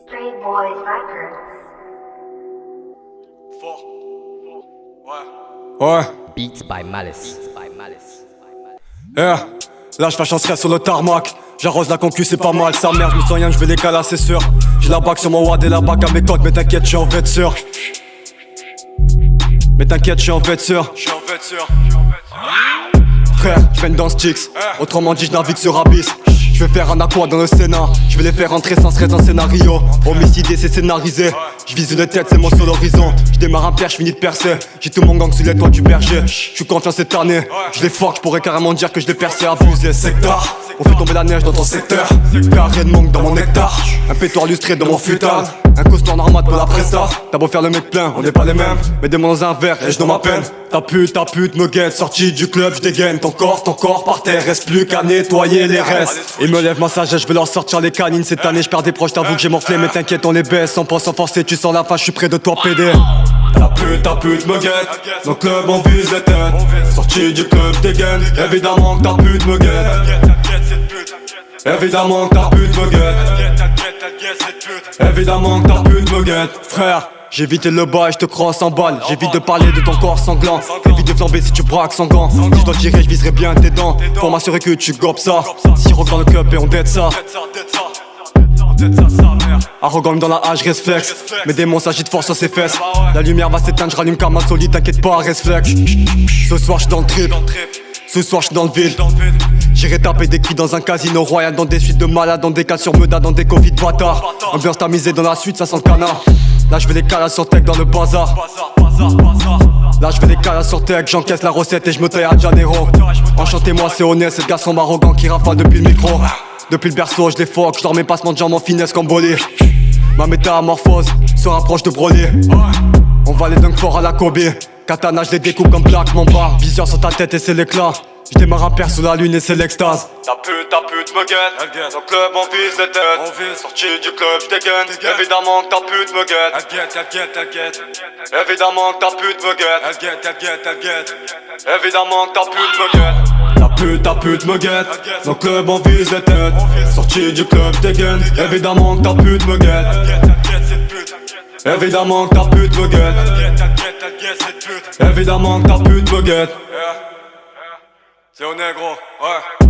Stray Boys Records. Fort. Ouais. Beats by Malice. Yeah. Là je chancerai sur le tarmac. J'arrose la concu, c'est pas mal. Sa mère, je me sens rien, je vais les caler, c'est sûr. J'ai la bague sur mon wad et la bague à mes côtes. Mais t'inquiète, je suis en vêture. Mais t'inquiète, je suis en vêture. Frère, je viens dans Styx. Autrement dit, je navigue sur Abyss. Je vais faire un aqua dans le Sénat. Je vais les faire entrer sans stress dans scénario. Homicidé, c'est scénarisé. Je vise une tête, c'est mon seul horizon. Je démarre un père, je finis de percer. J'ai tout mon gang sous les toits du berger. Je suis confiant cette année. Je les fuck, je pourrais carrément dire que je l'ai percé, abusé. Secteur, on fait tomber la neige dans ton secteur. Carré de manque dans mon hectare. Un pétoire lustré dans mon futal. Un costume normal pour la presta. T'as beau faire le mec plein, on n'est pas les mêmes. Mets des mots dans un verre et je donne ma peine. Ta pute me guette, sortie du club, je dégaine. Ton corps par terre, reste plus qu'à nettoyer les restes. Ils me lèvent ma sagesse, je vais leur sortir les canines. Cette année je perds des proches, t'avoue que j'ai morflé. Mais t'inquiète, on les baisse, sans pas s'en forcer. Tu sens la fin, je suis près de toi PD. Ta pute me guette, dans le club on vise les têtes. Sortie du club, je dégaine. Évidemment que ta pute me guette. Évidemment que ta pute me guette. Évidemment que ta pute me guette. Frère, j'évite le bas et je te crosse en balle. J'évite de parler de ton corps sanglant. Évite de flamber si tu braques sans gants. Si je dois tirer, je viserai bien tes dents. Pour m'assurer que tu gobes ça. Sirop dans le cup et on dette ça. Arrogant dans la hache, reste flex. Mes démons s'agitent fort sur ses fesses. La lumière va s'éteindre, je rallume car ma solide, t'inquiète pas, reste flex. Ce soir j'suis dans le trip. Ce soir j'suis dans le vide. J'irai taper des cris dans un casino royal. Dans des suites de malades, dans des cas sur Meda, dans des Covid bâtards. Ambiance tamisée dans la suite, ça sent le canard. Là je vais les calas sur tech dans le bazar. Là je vais les calas sur tech, j'encaisse la recette et je me taille à Janeiro. Enchanté-moi, c'est honnête, c'est le garçon arrogant qui rafale depuis le micro. Depuis le berceau, je les foque, je dors mes passements de jambes en finesse comme bolé. Ma métamorphose se rapproche de Broly. On va les dunk fort à la Kobe. Katana, je les découpe comme Black Mamba. Vision sur ta tête et c'est l'éclat. Je démarre un père sous la lune et c'est l'extase. Ta pute me guette. Dans le club on vise les têtes. Sorti du club, je dégaine. Évidemment que ta pute me guette. Évidemment que ta pute me guette. Évidemment que ta pute me guette. Ta pute me guette. Dans le club on vise les têtes. Sorti du club, je dégaine. Évidemment que ta pute me guette. Évidemment que ta pute me guette. Évidemment que ta pute me guette. C'est au négro, ouais.